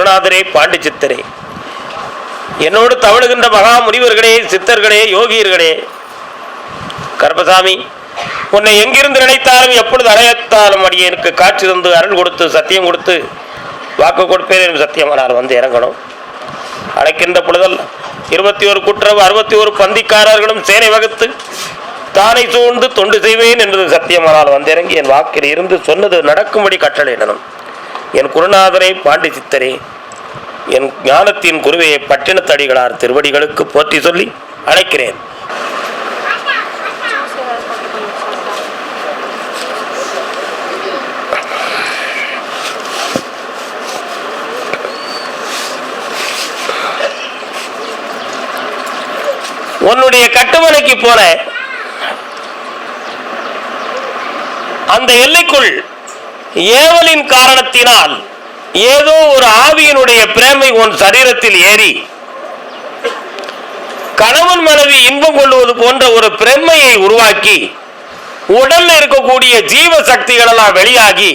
குருநாதரே, பாண்டி சித்தரே, என்னோடு தவழுகின்ற மகா முனிவர்களே, சித்தர்களே, யோகியர்களே, கருப்பசாமி, உன்னை எங்கிருந்து நினைத்தாலும் எப்பொழுது அழைத்தாலும் அடியேனுக்கு காட்சி தந்து அருள் கொடுத்து சத்தியம் கொடுத்து வாக்கு கொடுப்பேன். சத்தியமானார் வந்து இறங்கணும். அழைக்கின்ற பொழுதல் 21 குற்றவு 61 பந்திக்காரர்களும் சேனை வகுத்து தானை சூழ்ந்து தொண்டு செய்வேன் என்பது சத்தியமானால் வந்திறங்கி என் வாக்கில் இருந்து சொன்னது நடக்கும்படி கட்டளையிடணும். என் குருநாதரை, பாண்டி சித்தரே, என் ஞானத்தின் குருவையை பட்டினத்தடிகளார் திருவடிகளுக்கு போற்றி சொல்லி அழைக்கிறேன். உன்னுடைய கட்டுமனைக்கு போன அந்த எல்லைக்குள் ஏவலின் காரணத்தினால் ஏதோ ஒரு ஆவியினுடைய பிரேமை உன் சரீரத்தில் ஏறி கணவன் மனைவி இன்பம் கொள்வது போன்ற ஒரு பிரமையை உருவாக்கி உடல்ல இருக்கக்கூடிய ஜீவ சக்திகள் எல்லாம் வெளியாகி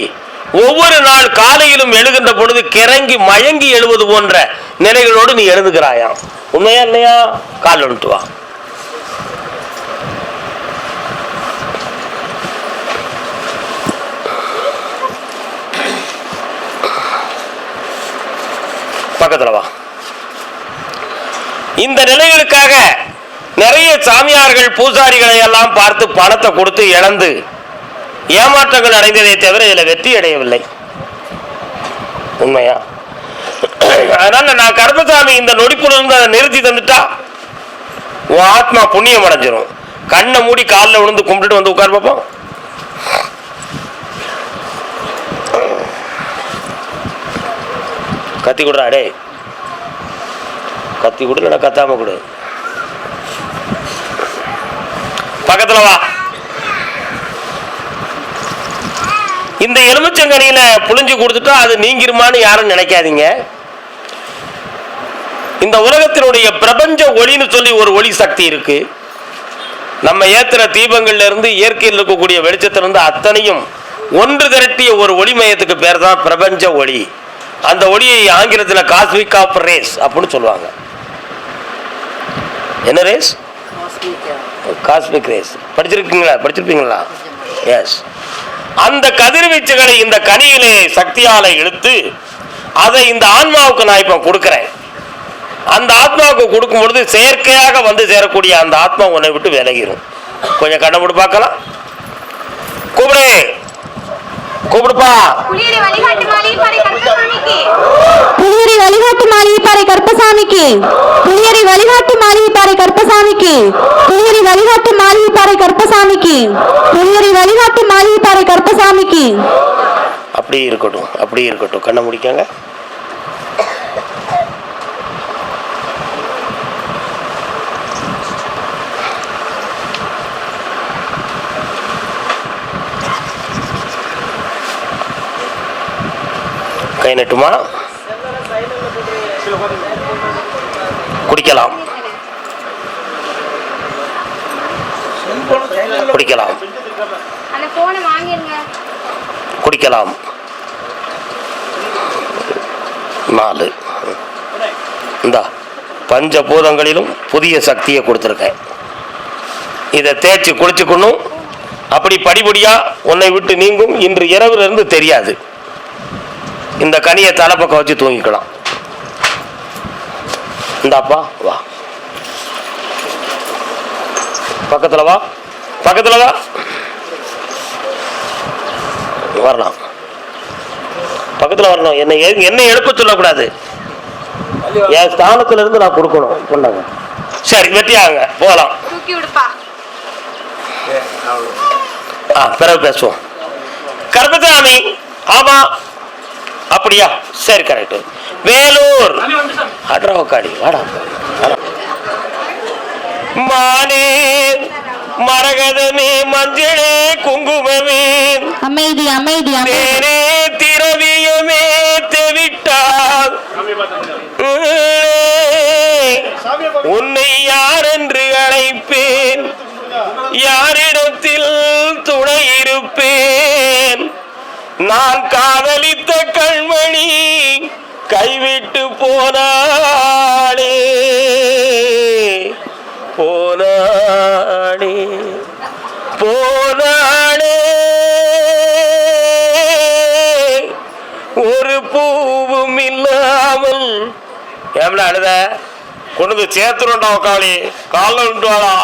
ஒவ்வொரு நாள் காலையிலும் எழுகின்ற பொழுது கிறங்கி மயங்கி எழுவது போன்ற நிலைகளோடு நீ எழுதுகிறாயாம். உண்மையா இல்லையா? கால் வந்துட்டு வா. பக்கத்துல வா. இந்த நிலைகளுக்காக நிறைய சாமியார்கள் பூசாரிகளை எல்லாம் பார்த்து பணத்தை கொடுத்து இழந்து ஏமாற்றங்கள் அடைந்ததை தவிர இதுல வெற்றி அடையவில்லை. உண்மையா? அதனால நான் கருப்பசாமி இந்த நொடிப்புல இருந்து அதை நிறுத்தி தந்துட்டா உன் ஆத்மா புண்ணியம் அடைஞ்சிரும். கண்ணை மூடி காலில் விழுந்து கும்பிட்டு வந்து உட்கார் பார்ப்போம். கத்தி கொடுறா, டே கத்தி கொடு, இல்லைன்னா கத்தாம கொடு. பக்கத்துல வா. இந்த எலுமிச்சங்கனியில புளிஞ்சு கொடுத்துட்டா அது நீங்கிருமான்னு யாரும் நினைக்காதீங்க. இந்த உலகத்தினுடைய பிரபஞ்ச ஒளின்னு சொல்லி ஒரு ஒளி சக்தி இருக்கு. நம்ம ஏத்துற தீபங்கள்ல இருந்து இயற்கையில் இருக்கக்கூடிய வெளிச்சத்திலிருந்து அத்தனையும் ஒன்று திரட்டிய ஒரு ஒளி மையத்துக்கு பேர் தான் பிரபஞ்ச ஒளி. அந்த ஒளியை ஆங்கிலத்தில் காஸ்மிக் ஆஃப் ரேஸ் அப்படின்னு சொல்லுவாங்க. என்ன ரேஸ்? Cosmic race. படிச்சிருக்கீங்களா? படிச்சிருப்பீங்களா? எஸ். அந்த கதிர்வீச்சுகளை இந்த கனியிலே சக்தியால இழுத்து அதை இந்த ஆன்மாவுக்கு நான் இப்ப கொடுக்கிறேன். அந்த ஆத்மாவுக்கு கொடுக்கும் பொழுது செயற்கையாக வந்து சேரக்கூடிய அந்த ஆத்மா உன்னை விட்டு விலகிரும். கொஞ்சம் கண்ணை மூடி பார்க்கலாம். கூப்பிடு, கூப்பிடுப்பா. புலியரி வழிகாட்டு மாளிகைப்பாறை கருப்பசாமிக்கு, புலியரி வழிகாட்டு மாளிகைப்பாறை கருப்பசாமிக்கு, புலியரி வழிகாட்டு மாளிகைப்பாறை கருப்பசாமிக்கு, புலியரி வழிகாட்டு மாளிகைப்பாறை கருப்பசாமிக்கு, புலியரி வழிகாட்டு மாளிகைப்பாறை கருப்பசாமிக்கு. அப்படியே இருக்கட்டும், அப்படியே இருக்கட்டும். கண்ணை முடிக்காங்க. கை நட்டுமா? குடிக்கலாம், குடிக்கலாம், குடிக்கலாம். 4 இந்த பஞ்சபூதங்களிலும் புதிய சக்தியை கொடுத்துருக்கேன். இதை தேய்ச்சி குளிச்சுக்கணும். அப்படி படிப்படியா உன்னை விட்டு நீங்கும். இன்று இரவுல இருந்து தெரியாது. இந்த கனியை தலைப்பக்கம் வச்சு தூங்கிக்கலாம். இந்தாப்பா வா, பக்கத்துல வா, பக்கத்துல வா. வரலாம், பக்கத்துல வரணும். என்னை எழுப்ப சொல்லக்கூடாது. என் ஸ்தானத்துல இருந்து நான் கொடுக்கணும். சொன்னாங்க. சரி, வெட்டியாங்க, போகலாம். பிறகு பேசுவோம். கருப்பசாமி. ஆமா, அப்படியா? சரி, கரெக்ட். வேலூர் அட்ராவக்காடி. வாடா மானே, மரகதமே, மஞ்சளே, குங்குமமே, அமைதி அமைதி மேனே, திரவியமே, தெவிட்டார் உன்னை யார் என்று அழைப்பேன், யாரிடத்தில் துணை இருப்பேன். நான் காதலித்த கண்மணி, கைவிட்டு போனாளே போனாளே போனாளே ஒரு பூவும் இல்லாமல் ஏம்ல அழுத கொண்டு சேர்த்துருண்டா உக்காளி காலில் விட்டு வாடா.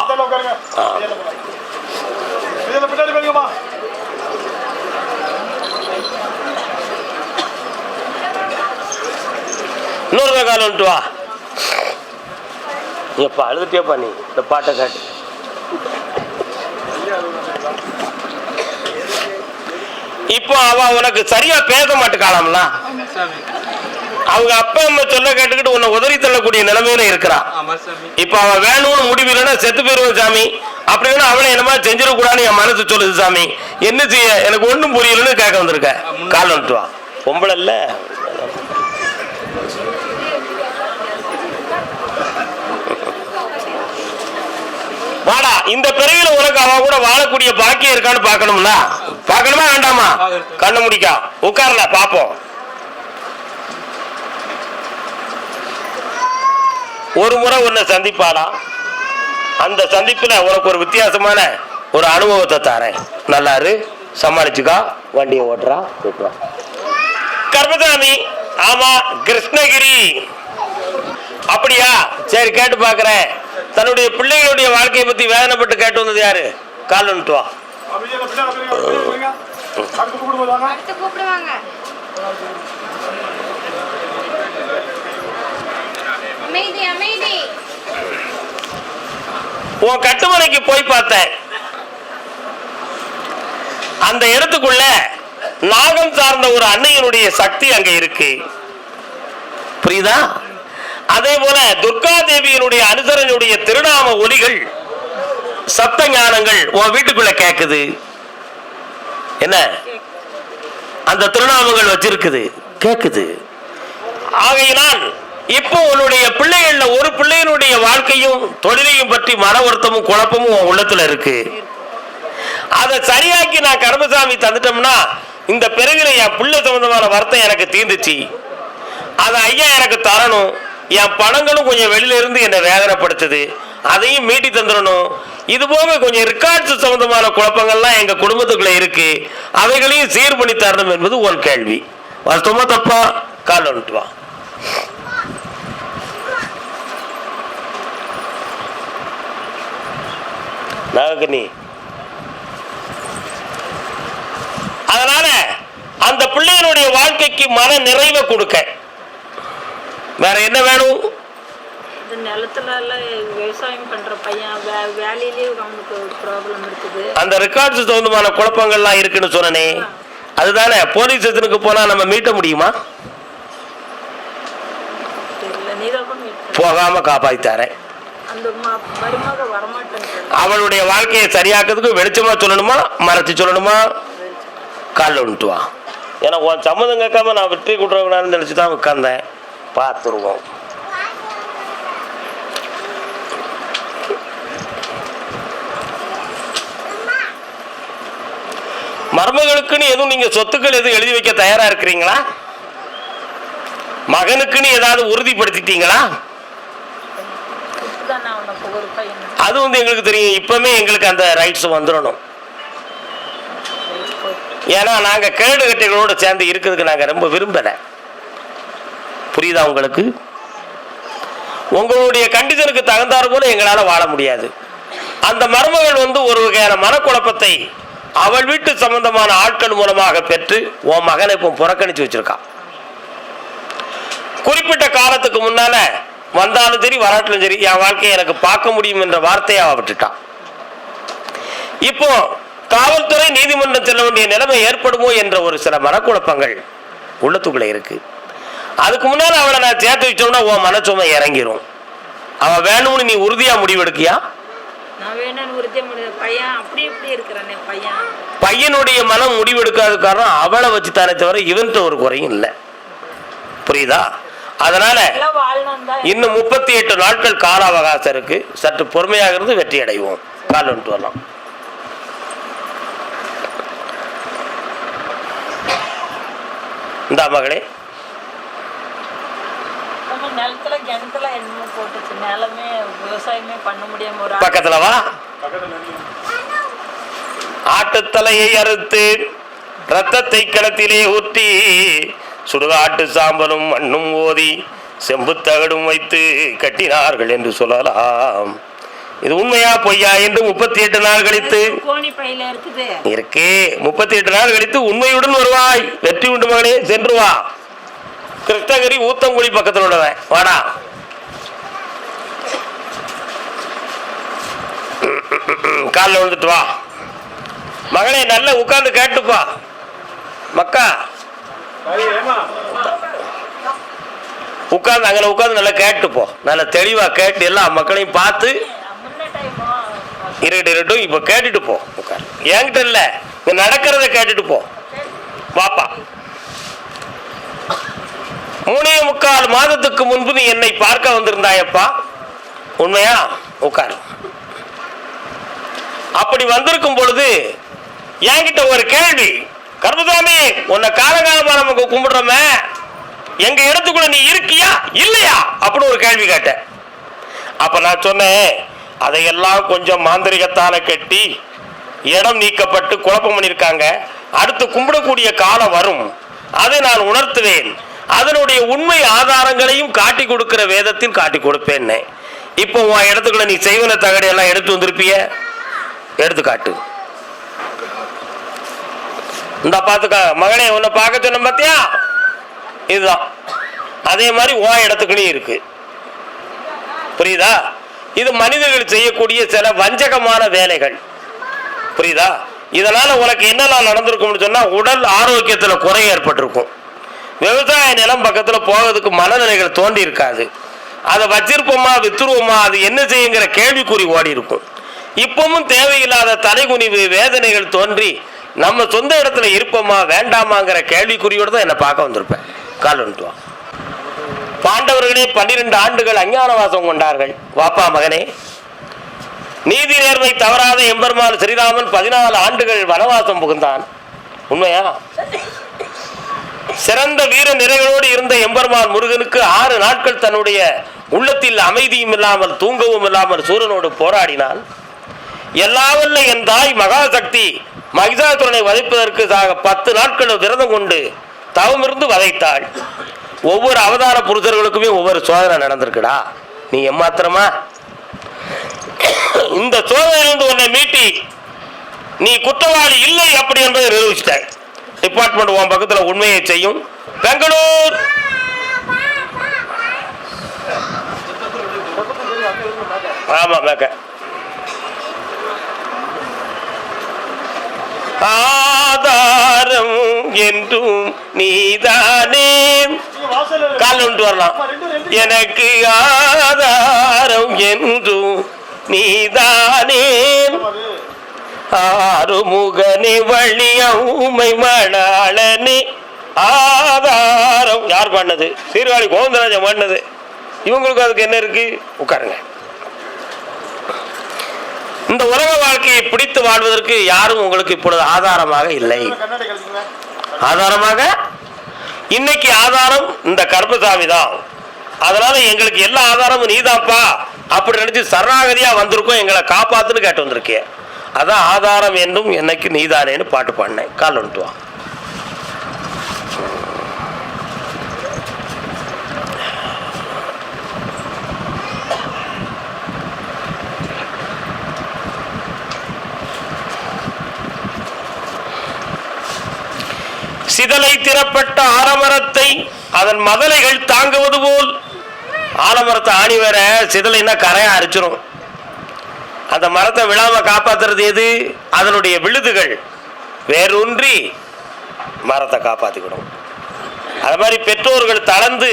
இன்னொரு காலம் விட்டு வா. எப்ப அழுதுட்டேப்பா நீ இந்த பாட்டை காட்டு. இப்போ அவ உனக்கு சரியா பேச மாட்டுக்காளாம்ல. அவங்க அப்பா அம்மா சொல்ல கேட்டுக்கிட்டு உன்னை உதறி தள்ளக்கூடிய நிலைமையில இருக்கிறான். இப்ப அவன் வேணும்னு முடிவு இல்லைன்னா செத்து போயிருவோம் சாமி, அப்படின்னா அவளை என்னமா செஞ்சிடக்கூடாதுன்னு என் மனசு சொல்லுது சாமி, என்ன செய்ய எனக்கு ஒன்றும் புரியலன்னு கேட்க வந்திருக்க. கால் வந்துட்டு வா. பொம்பளை இல்ல வாடா. இந்த பிறவில உனக்கு அவ கூட வாழக்கூடிய பாக்கியம் இருக்கான்னு பாக்கணும்ல. பாக்கணுமா வேண்டாமா? கண்ணு முடிக்கா உட்கார்ல பாப்போம். ஒரு முறை உன்னை சந்திப்பாடா. அந்த சந்திப்புல உனக்கு ஒரு வித்தியாசமான ஒரு அனுபவத்தை தரேன். நல்லாரு சமாளிச்சுக்கா. வண்டியை ஓட்டுறா. கர்மசாமி. ஆமா கிருஷ்ணகிரி. அப்படியா? சரி கேட்டு பாக்குறேன். தன்னுடைய பிள்ளைகளுடைய வாழ்க்கையை பத்தி வேதனைப்பட்டு கேட்டு வந்தது யாரு? கால் வந்துட்டு வா. உன் கட்டுமனைக்கு போய் பார்த்தேன். அந்த இடத்துக்குள்ள நாகம் சார்ந்த ஒரு அன்னையினுடைய சக்தி அங்க இருக்கு. புரியுதா? அதே போல துர்கா தேவியினுடைய அனுசரனுடைய திருநாம ஒலிகள் சப்த ஞானங்கள் உன் வீட்டுக்குள்ள கேக்குது. என்ன அந்த திருநாமங்கள் வச்சிருக்குது, கேக்குது. ஆகையினால் இப்போ உன்னுடைய பிள்ளைகள்ல ஒரு பிள்ளையினுடைய வாழ்க்கையும் தொழிலையும் பற்றி மன வருத்தமும் குழப்பமும் உன் உள்ளத்துல இருக்கு. அதை சரியாக்கி நான் கர்மசாமி தந்துட்டோம்னா இந்த பிறவில என் பிள்ளை சம்பந்தமான வருத்தம் எனக்கு தீர்ந்துச்சு. அதை ஐயா எனக்கு தரணும். என் பணங்களும் கொஞ்சம் வெளியில இருந்து என்னை வேதனைப்படுத்துது, அதையும் மீட்டி தந்துடணும். இது போக கொஞ்சம் ரெக்கார்ட்ஸ் சம்பந்தமான குழப்பங்கள்லாம் எங்க குடும்பத்துக்குள்ள இருக்கு, அவைகளையும் சீர் பண்ணி தரணும் என்பது உன் கேள்வி. வாஸ்தவமா தப்பா? கால் வந்துட்டு வா. நாகக்கண்ணி. அதனால அந்த பிள்ளைகளுடைய வாழ்க்கைக்கு மன நிறைவை கொடுக்க வேற என்ன வேணும்? நிலத்துல விவசாயம் பண்ற பையன் வேலையிலேயே அவனுக்கு ப்ராப்ளம் இருக்குது. அந்த ரெக்கார்ட்ஸ் சம்பந்தமான குழப்பங்கள்லாம் இருக்குன்னு சொன்னனே, அதுதானே. போலீஸ் ஸ்டேஷனுக்கு போனா நம்ம மீட்ட முடியுமா? போகாம காப்பாத்தித்தாரேன். அவளுடைய வாழ்க்கையை சரியாக்குறதுக்கு வெளிச்சமா சொல்லணுமா மறைச்சு சொல்லணுமா? காலில் வந்துட்டு வா. ஏன்னா உன் சம்மதம் கேட்காம நான் வெற்றி கூட்டுறவங்களான்னு நினைச்சுதான் உட்கார்ந்தேன். பார்த்துருவோம். மருமகளுக்குன்னு எதுவும் நீங்க சொத்துக்கள் எதுவும் எழுதி வைக்க தயாரா இருக்கிறீங்களா? மகனுக்குன்னு ஏதாவது உறுதிப்படுத்திட்டீங்களா? அது எங்களுக்கு தெரியும். இப்பவுமே எங்களுக்கு அந்த ரைட்ஸ் வந்துடணும். ஏன்னா நாங்க கேடு கட்டைகளோடு சேர்ந்து இருக்கிறதுக்கு நாங்க ரொம்ப விரும்பல. புரியுதா உங்களுக்கு? உங்களுடைய கண்டிஷனுக்கு தகுந்தாறு போல எங்களால வாழ முடியாது. அந்த மருமகள் ஒரு வகையான மனக்குழப்பத்தை அவள் வீட்டு சம்பந்தமான ஆட்கள் மூலமாக பெற்று உன் மகனை இப்போ புறக்கணிச்சு வச்சிருக்கான். குறிப்பிட்ட காலத்துக்கு முன்னால வந்தாலும் சரி வராட்டிலும் சரி என் வாழ்க்கையை எனக்கு பார்க்க முடியும் என்ற வார்த்தையை அவ விட்டுட்டான். இப்போ காவல்துறை நீதிமன்றம் செல்ல வேண்டிய நிலைமை ஏற்படுமோ என்ற ஒரு சில மனக்குழப்பங்கள் உள்ளத்துக்குள்ள இருக்கு. அதுக்கு முன்னால அவளை நான் சேர்த்து வச்சோம்னா உன் மனச்சுமை இறங்கிரும். அவ வேணும்னு நீ உறுதியா முடிவெடுக்கியா? பையனுடைய மனம் முடிவெடுக்காத காரணம் அவளை வச்சு தானே தவிர இவன்ட்டு ஒரு குறையும் இல்லை. புரியுதா? அதனால இன்னும் 38 நாட்கள் கால அவகாசம் இருக்கு. சற்று பொறுமையாக இருந்து வெற்றி அடைவோம். கால் வந்துட்டு வரலாம். இந்த மகளே நிலத்துல கிணத்துல என்னமோ போட்டுச்சு, நிலமே விவசாயமே பண்ண முடியாம ஒரு பக்கத்துல வா. ஆட்டுத்தலையை அறுத்து ரத்தத்தை களத்திலே ஊற்றி சுடுகாட்டு சாம்பலும் மண்ணும் ஓதி செம்பு தகடும் வைத்து கட்டினார்கள் என்று சொல்லலாம். இது உண்மையா பொய்யா என்று 38 நாள் கழித்து கோணி பையில இருக்குது இருக்கு. 38 நாள் கழித்து உண்மையுடன் வருவாய். வெற்றி உண்டு மகனே, சென்று வா. கிருஷ்ணகிரி ஊத்தங்குழி பக்கத்தில் உள்ளவன், வாடா. காலில் விழுந்துட்டு வா மகனே, நல்லா உட்கார்ந்து கேட்டுப்பா மக்கா. உட்கார்ந்து அங்கே உட்கார்ந்து நல்லா கேட்டுப்போ, நல்லா தெளிவா கேட்டு எல்லா மக்களையும் பார்த்து இருக்கட்டும். இப்ப கேட்டுட்டு போ. உட்கார். என்கிட்ட இல்ல, நடக்கிறத கேட்டுட்டு போ. வாப்பா. 3.25 மாதத்துக்கு முன்பு நீ என்னை பார்க்க வந்திருந்தாயப்பா, உண்மையா? உட்கார். அப்படி வந்திருக்கும் பொழுது என்கிட்ட ஒரு கேள்வி, கர்மசாமி உன்னை காலகாலமா நமக்கு கும்பிடுறோமே, எங்க இடத்துக்குள்ள நீ இருக்கியா இல்லையா அப்படின்னு ஒரு கேள்வி கேட்டேன். அப்ப நான் சொன்னேன், அதையெல்லாம் கொஞ்சம் மாந்திரிகத்தால கட்டி இடம் நீக்கப்பட்டு குழப்பம் பண்ணியிருக்காங்க. அடுத்து கும்பிடக்கூடிய காலம் வரும், அதை நான் உணர்த்துவேன். அதனுடைய உண்மை ஆதாரங்களையும் காட்டி கொடுக்கிற வேதத்தில் காட்டி கொடுப்பேன். இப்போ உன் இடத்துக்குள்ள நீ செய்வன தகடு எல்லாம் எடுத்து வந்திருப்பிய, எடுத்து காட்டு. இந்த பார்த்துக்கா மகனே, உன்னை பார்க்க சொன்ன பார்த்தியா, இதுதான். அதே மாதிரி உன் இடத்துக்குள்ளேயும் இருக்கு, புரியுதா? இது மனிதர்கள் செய்யக்கூடிய சில வஞ்சகமான வேலைகள், புரியுதா? இதனால உனக்கு என்னெல்லாம் நடந்திருக்கும்னு சொன்னா, உடல் ஆரோக்கியத்துல குறை ஏற்பட்டிருக்கும். விவசாய நிலம் பக்கத்துல போகிறதுக்கு மனநிலைகள் தோண்டி இருக்காது. அதை வச்சிருப்போமா வித்துருவோமா, அது என்ன செய்யுங்கிற கேள்விக்குறி ஓடி இருக்கும். இப்பவும் தேவையில்லாத தலைகுனிவு வேதனைகள் தோன்றி நம்ம சொந்த இடத்துல இருப்போமா வேண்டாமாங்கிற கேள்விக்குறியோடு தான் என்னை பார்க்க வந்திருப்பேன். கால் வந்துட்டுவான். பாண்டவர்களே 12 ஆண்டுகள் அஞ்ஞானவாசம் கொண்டார்கள். வாப்பா மகனே, நீதி நேர்மை தவறாத எம்பெருமான் ஸ்ரீராமன் 14 ஆண்டுகள் வனவாசம் புகுந்தான், உண்மையா? சிறந்த வீர நிறைகளோடு இருந்த எம்பெருமான் முருகனுக்கு 6 நாட்கள் தன்னுடைய உள்ளத்தில் அமைதியும் இல்லாமல் தூங்கவும் இல்லாமல் சூரனோடு போராடினான். எல்லாவல்ல என் தாய் மகாசக்தி மகிஷாசுரனை வதைப்பதற்கு 10 நாட்கள் விரதம் கொண்டு தவமிருந்து வதைத்தாள். ஒவ்வொரு அவதார புருஷர்களுக்குமே ஒவ்வொரு சோதனை நடந்திருக்குடா. நீ ஏமாத்திரமா இந்த சோதனையிலிருந்து உன்னை மீட்டி நீ குற்றவாளி இல்லை அப்படி என்பதை நிரூபிச்சிட்ட. டிபார்ட்மெண்ட் உன் பக்கத்துல உண்மையை செய்யும். பெங்களூர் ஆமா மேக்க ஆதாரம் என்றும் நீதானே. கால் கொண்டு வரலாம். எனக்கு ஆதாரம் என்றும் நீதானே, ஆறுமுகனே வள்ளியம்மை மணாளனே. ஆதாரம் யார் பண்ணது? சீர்காழி கோவிந்தராஜன் பண்ணது. இவங்களுக்கு அதுக்கு என்ன இருக்கு? உட்காருங்க. இந்த உலக வாழ்க்கையை பிடித்து வாழ்வதற்கு யாரும் உங்களுக்கு இப்பொழுது ஆதாரமாக இல்லை. ஆதாரமாக இன்னைக்கு ஆதாரம் இந்த கர்மசாமி தான். அதனால எங்களுக்கு எல்லா ஆதாரமும் நீதாப்பா அப்படி நினைச்சு சரணாகதியா வந்திருக்கோம், எங்களை காப்பாத்துன்னு கேட்டு வந்திருக்கேன். அதான் ஆதாரம் என்றும் என்னைக்கு நீதானேன்னு பாட்டு பாடினேன். கால் வந்துட்டுவான். சிதலை திறப்பட்ட ஆலமரத்தை அதன் மதலைகள் தாங்குவது போல், ஆலமரத்தை ஆணி வேற சிதலைன்னா கரையா அரிச்சிரும். அந்த மரத்தை விழாம காப்பாத்துறது எது? அதனுடைய விழுதுகள் வேரூன்றி மரத்தை காப்பாத்திக்கிடும். அது மாதிரி பெற்றோர்கள் தளர்ந்து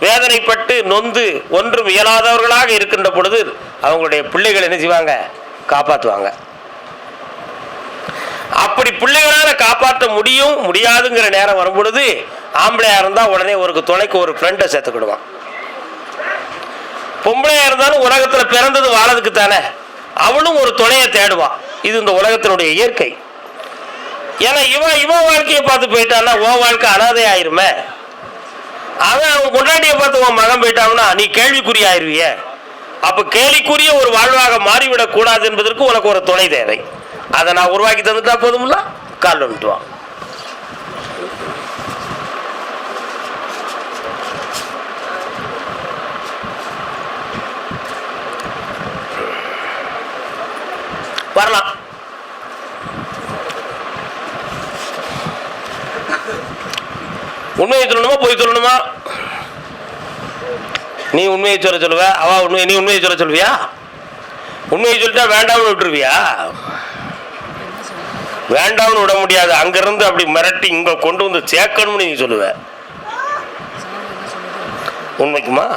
வேதனைப்பட்டு நொந்து ஒன்றும் இயலாதவர்களாக இருக்கின்ற பொழுது அவங்களுடைய பிள்ளைகள் என்ன செய்வாங்க? காப்பாற்றுவாங்க. அப்படி பிள்ளைகளால காப்பாற்ற முடியும் முடியாதுங்கிற நேரம் வரும் பொழுது ஆம்பளையா இருந்தா உடனே ஒரு துணைக்கு ஒரு ஃப்ரெண்டை சேர்த்துக்கிடுவான். பொம்பளையா இருந்தாலும் உலகத்துல பிறந்தது வாழறதுக்கு தானே, அவளும் ஒரு துணையை தேடுவான். இது இந்த உலகத்தினுடைய இயற்கை. ஏன்னா இவன் வாழ்க்கையை பார்த்து போயிட்டான்னா உன் வாழ்க்கை அனாதை ஆயிருமே. அவன் கொண்டாடிய பார்த்து உன் மகன் போயிட்டாங்கன்னா நீ கேள்விக்குறி ஆயிருவிய. அப்ப கேள்விக்குரிய ஒரு வாழ்வாக மாறிவிடக் கூடாது என்பதற்கு உனக்கு ஒரு துணை தேவை. அதை நான் உருவாக்கி தந்துட்டா போதும்ல. கால் வந்துட்டு வா. வரலாம். உண்மையை சொல்லணுமா போய் சொல்லணுமா? நீ உண்மையை சொல்ல சொல்லுவ, நீ உண்மையை சொல்ல சொல்லுவியா? உண்மையை சொல்லிட்டா வேண்டாம்னு விட்டுருவியா? வேண்டாம்னு விட முடியாது. அங்கிருந்து அப்படி மிரட்டி இங்க கொண்டு வந்து சேர்க்கணும்னு நீ சொல்லுவ. உண்மைக்குமா?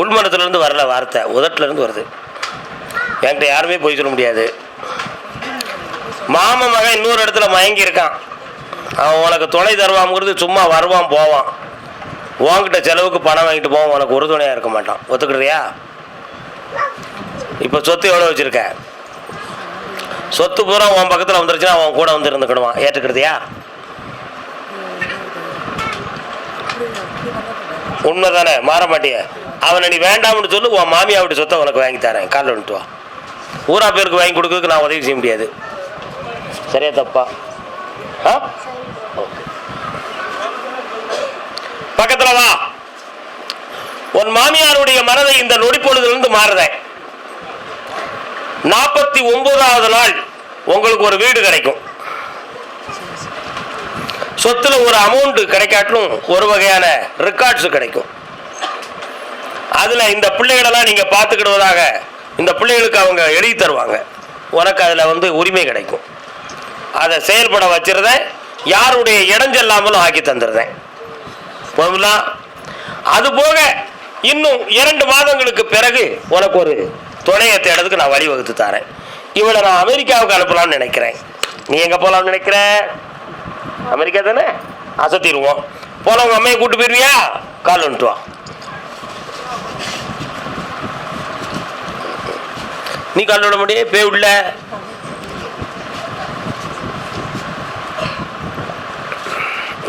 உள்மனத்துல இருந்து வரல வார்த்தை, உதட்டுல இருந்து வருது. என்கிட்ட யாருமே போய் சொல்ல முடியாது. மாம மகன் இன்னொரு இடத்துல மயங்கி இருக்கான். அவன் உனக்கு துணை தருவாங்கிறது சும்மா வருவான் போவான். உன்கிட்ட செலவுக்கு பணம் வாங்கிட்டு போவான். உனக்கு ஒரு துணையாக இருக்க மாட்டான். ஒத்துக்கிறியா? இப்போ சொத்து எவ்வளோ வச்சுருக்க? சொத்து பூரா உன் பக்கத்தில் வந்துருச்சுன்னா அவன் கூட வந்து இருந்துக்கிடுவான். ஏற்றுக்கிறதையா? உண்மை தானே? மாற மாட்டிய. அவனை நீ வேண்டாம்னு சொல்லு. உன் மாமியா விட்டு சொத்தை உனக்கு வாங்கி தரேன். காலில் வந்துட்டு வா. ஊரா பேருக்கு வாங்கி கொடுக்கறதுக்கு நான் உதவி செய்ய முடியாது. சரியா தப்பா? ஓகே. பக்கத்துல வா. உன் மாமியாருடைய மனதை இந்த நொடிப்பொழுதிலிருந்து மாறுதேன். 49வது நாள் உங்களுக்கு ஒரு வீடு கிடைக்கும். சொத்துல ஒரு அமௌண்ட் கிடைக்காட்டும் ஒரு வகையான ரெக்கார்ட்ஸ் கிடைக்கும். அதுல இந்த பிள்ளைகளெல்லாம் நீங்க பார்த்துக்கிடுவதாக இந்த பிள்ளைகளுக்கு அவங்க எழுதி தருவாங்க. உனக்கு அதுல உரிமை கிடைக்கும். அதை செயல்பட வச்சிருந்தேன். யாருடைய இடைஞ்சல்லாமலும் ஆக்கி தந்துருந்தேன். போதுங்களா? அது போக இன்னும் 2 மாதங்களுக்கு பிறகு உனக்கு ஒரு துணையை தேடுறதுக்கு நான் வழிவகுத்து தரேன். இவளை நான் அமெரிக்காவுக்கு அனுப்பலாம்னு நினைக்கிறேன். நீ எங்க போலாம்னு நினைக்கிற? அமெரிக்கா தானே? அசத்திடுவோம். போல உங்க அம்மையை கூட்டு போயிருவியா? கால் வந்துட்டு வா. நீ கால் விட முடியே பே உள்ள.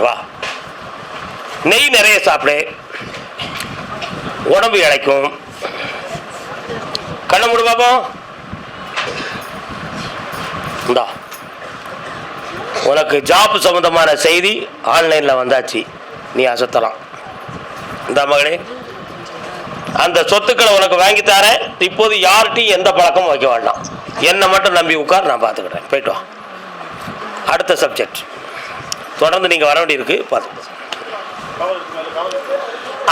வா. நெய் நிறைய சாப்பிடு. உடம்பு இழைக்கும். கண்ண மூடு பாப்போம். இந்தா உனக்கு ஜாப் சம்பந்தமான செய்தி ஆன்லைன்ல வந்தாச்சு. நீ அசத்தலாம். இந்த மகளே, அந்த சொத்துக்களை உனக்கு வாங்கி தரேன். இப்போது யார்கிட்டையும் எந்த பழக்கமும் வைக்க வேண்டாம். என்னை மட்டும் நம்பி உட்கார், நான் பார்த்துக்கிறேன். போயிட்டு வா. அடுத்த சப்ஜெக்ட் தொடர்ந்து நீங்க வர வேண்டியிருக்கு. பார்த்து.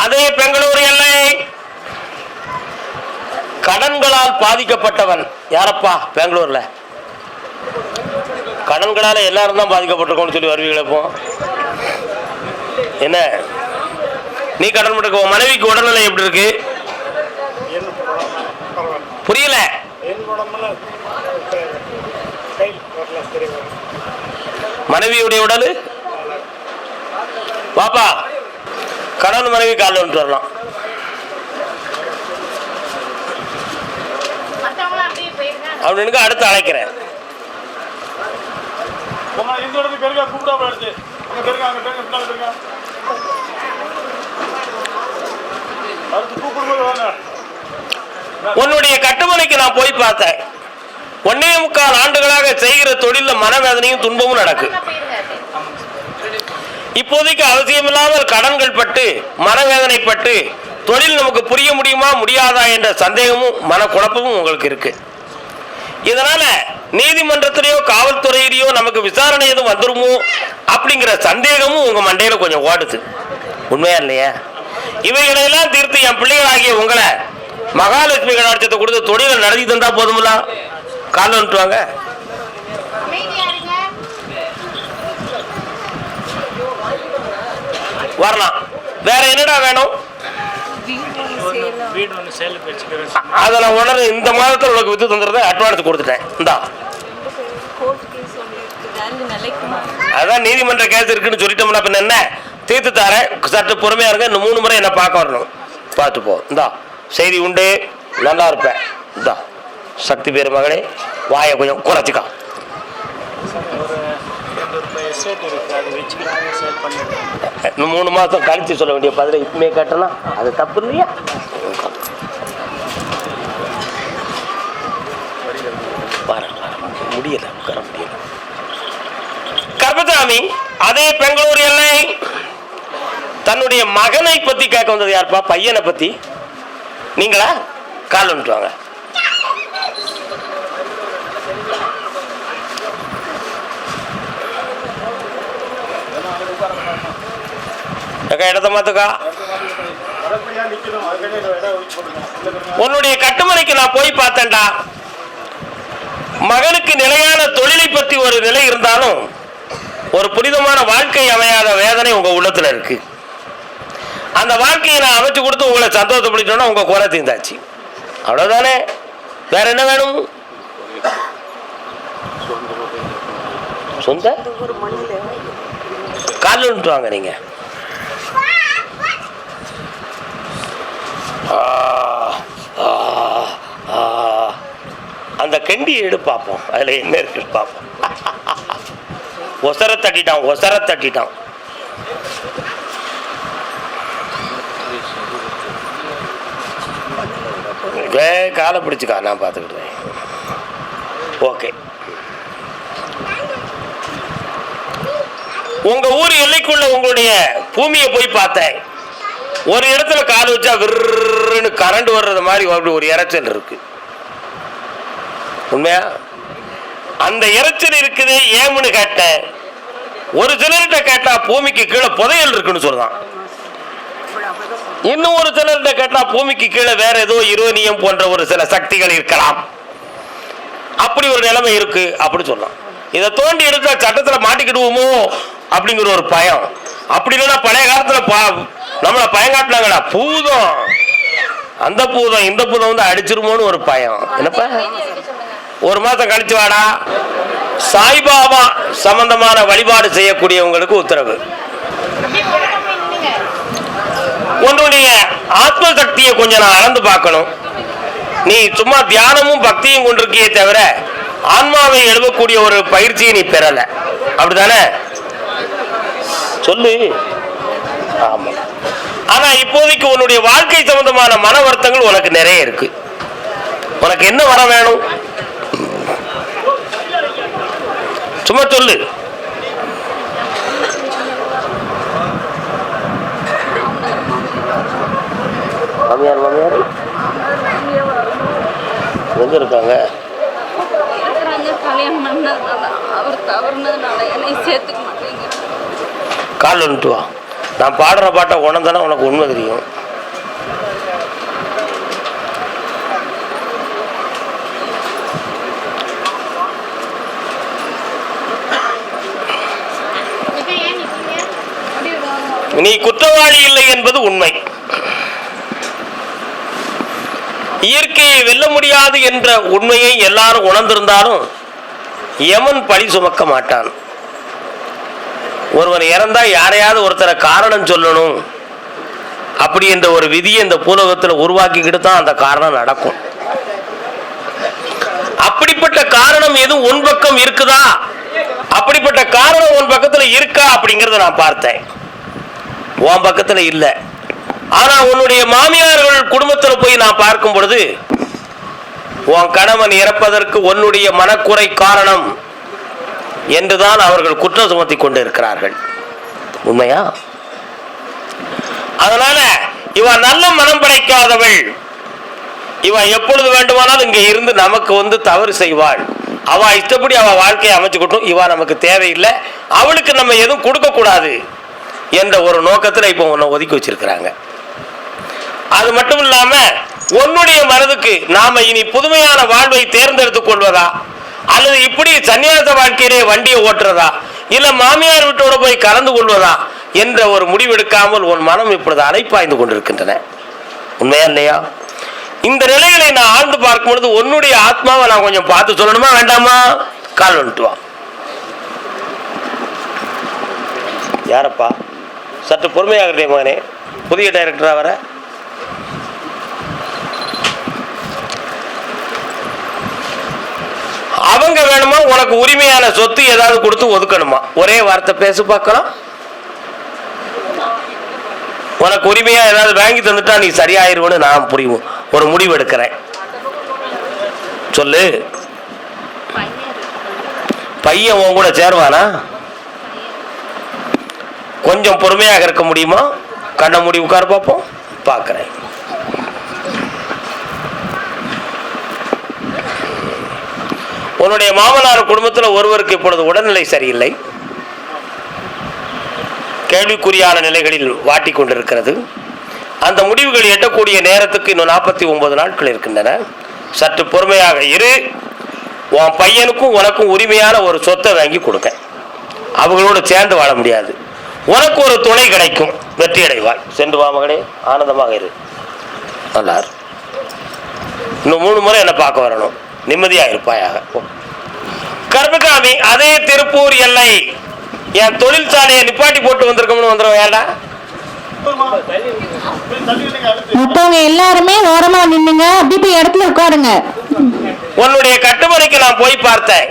அதே பெங்களூரு எல்லை கடன்களால் பாதிக்கப்பட்டவன் யாரப்பா? பெங்களூர்ல கடன்களால எல்லாரும் தான் பாதிக்கப்பட்டிருக்கோம்னு சொல்லி வருவீங்களே. இப்போ என்ன நீ கடன் பட்டிருக்க? உன் மனைவிக்கு உடல்நிலை எப்படி இருக்கு? புரியல. மனைவியுடைய உடல் பாப்பா கடன் மனைவி காலில் வந்துட்டு வரலாம். அவனுக்கு அடுத்து அழைக்கிறேன். உன்னுடைய கட்டுமனைக்கு நான் போய் பார்த்தேன். 1.25 ஆண்டுகளாக செய்கிற தொழில மனவேதனையும் துன்பமும் நடக்கு. இப்போதைக்கு அவசியமில்லாமல் கடன்கள் பட்டு மனவேதனைப்பட்டு தொழில் நமக்கு புரிய முடியுமா முடியாதா என்ற சந்தேகமும் மனக்குழப்பமும் உங்களுக்கு இருக்கு. இதனால நீதிமன்றத்திலேயோ காவல்துறையிலேயோ நமக்கு விசாரணை எதுவும் வந்துருமோ அப்படிங்கிற சந்தேகமும் உங்க மண்டையில கொஞ்சம் ஓடுது. உண்மையா இல்லையா? இவைகளையெல்லாம் தீர்த்து என் பிள்ளைகளாகிய உங்களை மகாலட்சுமி கடாட்சத்தை கொடுத்து தொழிலை நடத்தி தந்தா போதுங்களா? கால வந்துட்டுவாங்க. வரலாம். வேற என்னடா வேணும்? அதை நான் உடனே இந்த மாதத்தில் உனக்கு வித்து தந்துடுறேன். அட்வான்ஸ் கொடுத்துட்டேன். இந்தா அதான் நீதிமன்ற கேஸ் இருக்குன்னு சொல்லிட்டோம்னா பின்ன என்ன? தீர்த்து தரேன். சற்று பொறுமையா இருங்க. இன்னும் 3 முறை என்ன பார்க்க வரணும். பார்த்து போ. இந்தா செய்தி உண்டு. நல்லா இருப்பேன். இந்தா சக்தி பேர் மகளே, வாயை கொஞ்சம் குறைச்சிக்கா. அசட் இருக்குது, அதை வச்சுக்கிறாங்க, சேல் பண்ணிடுறாங்க. இன்னும் 3 மாதம் கழித்து சொல்ல வேண்டிய பதிலை இப்பவுமே கேட்டனா அது தப்பு இல்லையா? முடியல, உட்கார முடியல. கர்பசாமி அதே பெங்களூர் எல்லை தன்னுடைய மகனை பத்தி கேட்க வந்தது யாருப்பா? பையனை பத்தி. நீங்களா? கால் வந்துட்டு வாங்க. இடத்த மாத்துக்கா. உன்னுடைய கட்டுமனைக்கு நான் போய் பார்த்தேன்டா. மகனுக்கு நிலையான தொழிலை பற்றி ஒரு நிலை இருந்தாலும் ஒரு புனிதமான வாழ்க்கை அமையாத வேதனை உங்க உள்ளத்துல இருக்கு. அந்த வாழ்க்கையை நான் அமைச்சு கொடுத்து உங்களை சந்தோஷப்படுத்தோம்னா உங்க குறை தீர்ந்தாச்சு. அவ்வளவுதானே, வேற என்ன வேணும்? சொந்த கால் விட்டு வாங்க நீங்க. அந்த கண்டியை எடு பார்ப்போம், அதுல என்ன இருக்கு பார்ப்போம். ஒசர தட்டிட்டான், ஒசர தட்டிட்டான். காலை பிடிச்சுக்கா, நான் பார்த்துக்கிட்டேன். ஓகே, உங்க ஊர் எல்லைக்குள்ள உங்களுடைய பூமியை போய் பார்த்தேன். ஒரு இடத்துல கால் வச்சா விருன்னு கரண்ட் வர்றது மாதிரி அப்படி ஒரு இறைச்சல் இருக்கு. உண்மையா? அந்த இறைச்சல் இருக்குது ஏமுன்னு கேட்டேன். ஒரு சிலர்கிட்ட கேட்டா பூமிக்கு கீழே புதையல் இருக்குன்னு சொல்றான். இன்னும் ஒரு சிலர்கிட்ட கேட்டா பூமிக்கு கீழே வேற ஏதோ யுரேனியம் போன்ற ஒரு சில சக்திகள் இருக்கலாம், அப்படி ஒரு நிலைமை இருக்கு அப்படி சொல்லலாம். இதை தோண்டி எடுத்தா சட்டத்துல மாட்டிக்கிடுவோமோ அப்படிங்கிற ஒரு பயம். அப்படி இல்லைன்னா பழைய காலத்துல நம்மளை பயங்காட்டினாங்கடா, பூதம், அந்த பூதம் இந்த பூதம் வந்து அடிச்சிருமோன்னு ஒரு பயம். என்னப்பா, 1 மாசம் கழிச்சு வாடா. சாய்பாபா சம்பந்தமான வழிபாடு செய்யக்கூடியவங்களுக்கு உத்தரவு. உன்னுடைய ஆத்ம சக்தியை கொஞ்சம் நான் அளந்து பார்க்கணும். நீ சும்மா தியானமும் பக்தியும் கொண்டிருக்கியே தவிர ஆன்மாவை எழுதக்கூடிய ஒரு பயிற்சியை நீ பெறல, அப்படித்தானே? சொல்லு. ஆமா. ஆனா இப்போதைக்கு உன்னுடைய வாழ்க்கை சம்பந்தமான மன வருத்தங்கள் உனக்கு நிறைய இருக்கு. உனக்கு என்ன வர வேணும்? சும்மா சொல்லு. மாமியார் மாமியார் எங்க இருக்காங்க? கால் வந்துட்டு வா. நான் பாடுற பாட்டை உணர்ந்தானே உனக்கு உண்மை தெரியும். நீ குற்றவாளி இல்லை என்பது உண்மை. இயற்கையை வெல்ல முடியாது என்ற உண்மையை எல்லாரும் உணர்ந்திருந்தாலும் யமன் பழி சுமக்க மாட்டான். ஒருவர் இறந்தா யாரையாவது ஒருத்தரை காரணம் சொல்லணும் அப்படி என்ற ஒரு விதியை இந்த பூலோகத்தில் உருவாக்கிக்கிட்டு தான் அந்த காரணம் நடக்கும். அப்படிப்பட்ட காரணம் எதுவும் உன் பக்கம் இருக்குதா? அப்படிப்பட்ட காரணம் உன் பக்கத்துல இருக்கா அப்படிங்கறத நான் பார்த்தேன். உன் பக்கத்துல இல்ல. ஆனா உன்னுடைய மாமியார்கள் குடும்பத்துல போய் நான் பார்க்கும் பொழுது உன் கணவன் இறப்பதற்கு உன்னுடைய மனக்குறை காரணம் என்றுதான் அவர்கள் குற்றம் சுமத்தி கொண்டு இருக்கிறார்கள். உண்மையா? அதனால இவன் நல்ல மனம் படைக்காதவள். இவன் எப்பொழுது வேண்டுமானாலும் இங்க இருந்து நமக்கு வந்து தவறு செய்வாள். அவ இஷ்டப்படி அவ வாழ்க்கையை அமைச்சுக்கிட்டும். இவ நமக்கு தேவையில்லை, அவளுக்கு நம்ம எதுவும் கொடுக்க கூடாது என்ற ஒரு நோக்கத்துல இப்ப உன்னை ஒதுக்கி வச்சிருக்கிறாங்க. அது மட்டும் இல்லாம உன்னுடைய மனதுக்கு நாம இனி புதுமையான வாழ்வை தேர்ந்தெடுத்துக் கொள்வதா, அல்லது இப்படி சன்னியாச வாழ்க்கையிலே வண்டியை ஓட்டுறதா, இல்ல மாமியார் வீட்டோட போய் கலந்து கொள்வதா என்ற ஒரு முடிவெடுக்காமல் உன் மனம் இப்பொழுது அலைப்பாய்ந்து கொண்டிருக்கின்றன. உண்மையா இல்லையா? இந்த நிலைகளை நான் ஆழ்ந்து பார்க்கும் பொழுது உன்னுடைய ஆத்மாவை நான் கொஞ்சம் பார்த்து சொல்லணுமா வேண்டாமா? கால் வந்துட்டு வா. யாரப்பா? சற்று பொறுமையாக மகனே. புதிய டைரக்டரா வர? அவங்க வேணுமா, உனக்கு உரிமையான சொத்து ஏதாவது கொடுத்து ஒதுக்கணுமா? ஒரே வார்த்தை பேசு பார்க்கலாம். உனக்கு உரிமையா ஏதாவது வாங்கி தந்துட்டா நீ சரியாயிருவன்னு நான் புரியும் ஒரு முடிவு எடுக்கிறேன். சொல்லு. பையன் உன் கூட சேருவானா? கொஞ்சம் பொறுமையாக இருக்க முடியுமா? கண்ண மூடி உட்கார பார்ப்போம். பார்க்கிறேன். உன்னுடைய மாமனார் குடும்பத்தில் ஒருவருக்கு இப்பொழுது உடல்நிலை சரியில்லை, கேள்விக்குறியான நிலைகளில் வாட்டி கொண்டிருக்கிறது. அந்த முடிவுகள் எட்டக்கூடிய நேரத்துக்கு இன்னும் 49 நாட்கள் இருக்கின்றன. சற்று பொறுமையாக இரு. உன் பையனுக்கும் உனக்கும் உரிமையான ஒரு சொத்தை வாங்கி கொடுக்க. அவங்களோடு சேர்ந்து வாழ முடியாது. உனக்கு ஒரு துணை கிடைக்கும், வெற்றி அடைவாய். சென்று வா மகளே, ஆனந்தமாக இரு. நல்லா இரு. இன்னும் 3 முறை என்னை பார்க்க வரணும். நிம்மதியாக இருப்பாயாக. கர்மகாமி, அதே திருப்பூர் எல்லை. என் தொழிற்சாலையை நிப்பாட்டி போட்டு வந்திருக்கோம்னு வந்துடும். ஏடா மத்தவங்க எல்லாருமே ஓரமா நின்னுங்க, அப்படி போய் இடத்துல உட்காருங்க. உன்னுடைய கட்டுமனைக்கு நான் போய் பார்த்தேன்.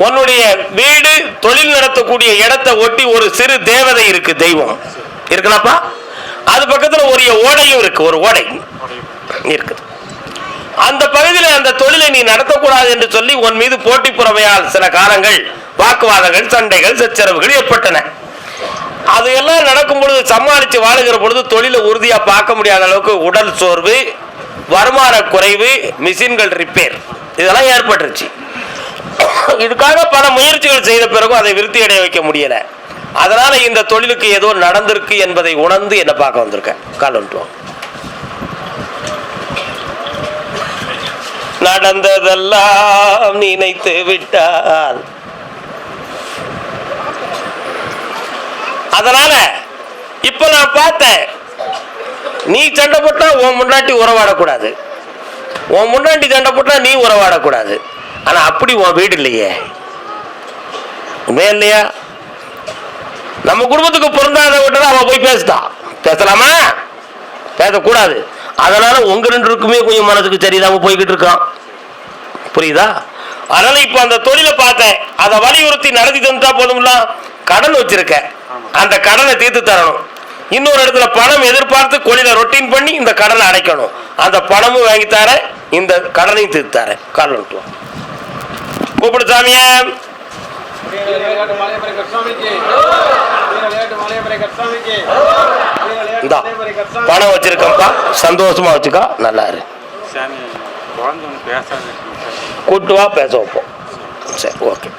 உன்னுடைய வீடு, தொழில் நடத்தக்கூடிய இடத்தை ஒட்டி ஒரு சிறு தேவதை இருக்கு, தெய்வம் இருக்குனாப்பா. அது பக்கத்துல ஒரு ஓடையும் இருக்கு, ஒரு ஓடை இருக்குது. அந்த பகுதியில் அந்த தொழிலை நீ நடத்தக்கூடாது என்று சொல்லி உன் மீது போட்டி புறமையால் சில காலங்கள் வாக்குவாதங்கள், சண்டைகள், சச்சரவுகள் ஏற்பட்டன. அதையெல்லாம் நடக்கும் பொழுது சமாளித்து வாழுகிற பொழுது தொழிலை உறுதியா பார்க்க முடியாத அளவுக்கு உடல் சோர்வு, வருமான குறைவு, மிஷின்கள் ரிப்பேர் இதெல்லாம் ஏற்பட்டுருச்சு. இதுக்காக பல முயற்சிகள் செய்த பிறகும் அதை விருத்தி அடைய வைக்க முடியல. அதனால இந்த தொழிலுக்கு ஏதோ நடந்திருக்கு என்பதை உணர்ந்து என்ன பார்க்க வந்திருக்கேன். கால் வந்துட்டோம். நடந்ததெல்லாம் நினைத்து விட்டால், அதனால இப்ப நான் பார்த்தேன், நீ சண்டை போட்டா உன் முன்னாடி உறவாடக்கூடாது, உன் முன்னாடி சண்டை போட்டா நீ உறவாடக்கூடாது. ஆனா அப்படி உன் வீடு இல்லையே, உண்மையா இல்லையா? நம்ம குடும்பத்துக்கு பொருந்தாத விட்டா அவன் போய் பேசுதான். பேசலாமா? பேசக்கூடாது. அதனால உங்க 2 பேருக்குமே கொஞ்சம் மனசுக்கு சரியில்லாம போய்கிட்டு இருக்கான். புரியுதா? அதனால இப்ப அந்த தொழிலை பார்த்தேன், அதை வலியுறுத்தி நடத்தி தந்துட்டா போதும்ல. கடன் வச்சிருக்க, அந்த கடனை தீர்த்து தரணும். இன்னொரு இடத்துல பணம் எதிர்பார்த்து கொள்ளையில ரொட்டீன் பண்ணி இந்த கடனை அடைக்கணும். அந்த பணமும் வாங்கி தர, இந்த கடனையும் தீர்த்து தர. கால் வந்துட்டு கூப்பிடு சாமியா. பணம் வச்சிருக்கப்பா, சந்தோஷமா வச்சுக்கா, நல்லா இரு. கூட்டு வா, பேச வைப்போம். சரி, ஓகே.